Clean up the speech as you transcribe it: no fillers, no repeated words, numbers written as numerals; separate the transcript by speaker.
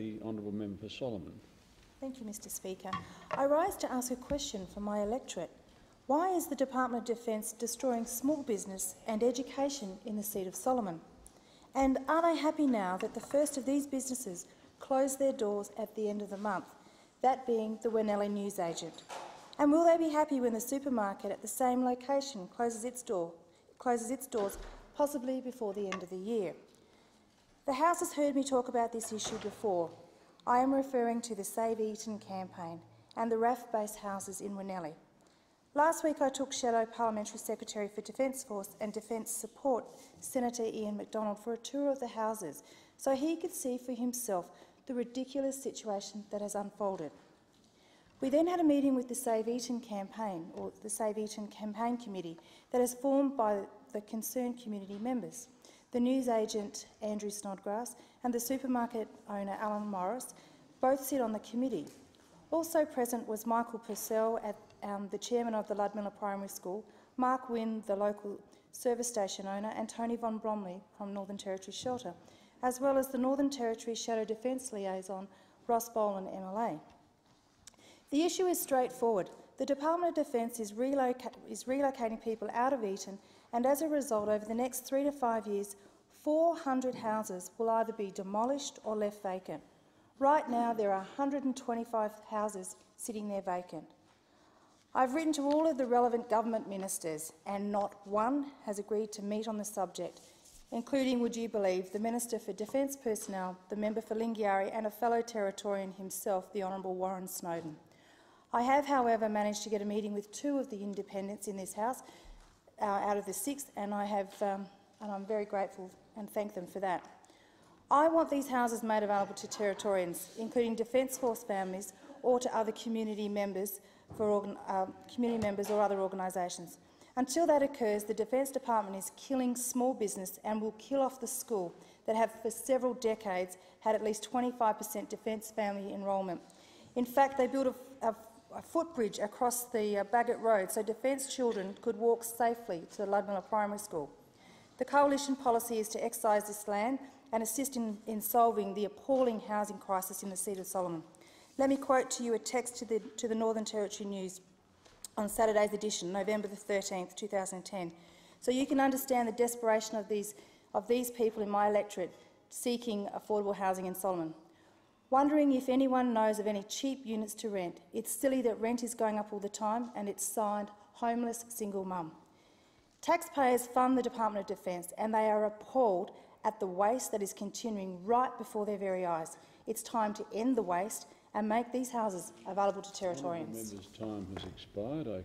Speaker 1: The Honourable Member for Solomon.
Speaker 2: Thank you, Mr Speaker. I rise to ask a question for my electorate. Why is the Department of Defence destroying small business and education in the seat of Solomon? And are they happy now that the first of these businesses close their doors at the end of the month, that being the Winnellie Newsagent? And will they be happy when the supermarket at the same location closes its doors, possibly before the end of the year? The House has heard me talk about this issue before. I am referring to the Save Eaton Campaign and the RAF-based houses in Winnellie. Last week I took Shadow Parliamentary Secretary for Defence Force and Defence Support, Senator Ian MacDonald, for a tour of the houses so he could see for himself the ridiculous situation that has unfolded. We then had a meeting with the Save Eaton Campaign, or the Save Eaton Campaign Committee, that is formed by the concerned community members. The newsagent Andrew Snodgrass and the supermarket owner Alan Morris both sit on the committee. Also present was Michael Purcell, the chairman of the Ludmilla Primary School, Mark Wynne, the local service station owner, and Tony Von Bromley from Northern Territory Shelter, as well as the Northern Territory Shadow Defence Liaison, Ross Boland, MLA. The issue is straightforward. The Department of Defence is relocating people out of Eaton, and as a result, over the next 3 to 5 years, 400 houses will either be demolished or left vacant. Right now, there are 125 houses sitting there vacant. I've written to all of the relevant government ministers, and not one has agreed to meet on the subject, including, would you believe, the Minister for Defence Personnel, the member for Lingiari, and a fellow Territorian himself, the Honourable Warren Snowden. I have, however, managed to get a meeting with 2 of the independents in this House out of the 6, and I'm very grateful and thank them for that. I want these houses made available to Territorians, including Defence Force families, or to other community members or other organisations. Until that occurs, the Defence Department is killing small business and will kill off the school that have for several decades had at least 25% Defence family enrolment. In fact, they built a footbridge across the Bagot Road so Defence children could walk safely to the Ludmilla Primary School. The Coalition policy is to excise this land and assist in solving the appalling housing crisis in the seat of Solomon. Let me quote to you a text to the Northern Territory News on Saturday's edition, November the 13th, 2010, so you can understand the desperation of these people in my electorate seeking affordable housing in Solomon. Wondering if anyone knows of any cheap units to rent. It's silly that rent is going up all the time, and it's signed homeless single mum. Taxpayers fund the Department of Defence, and they are appalled at the waste that is continuing right before their very eyes. It's time to end the waste and make these houses available to Territorians.
Speaker 1: The member's time has expired.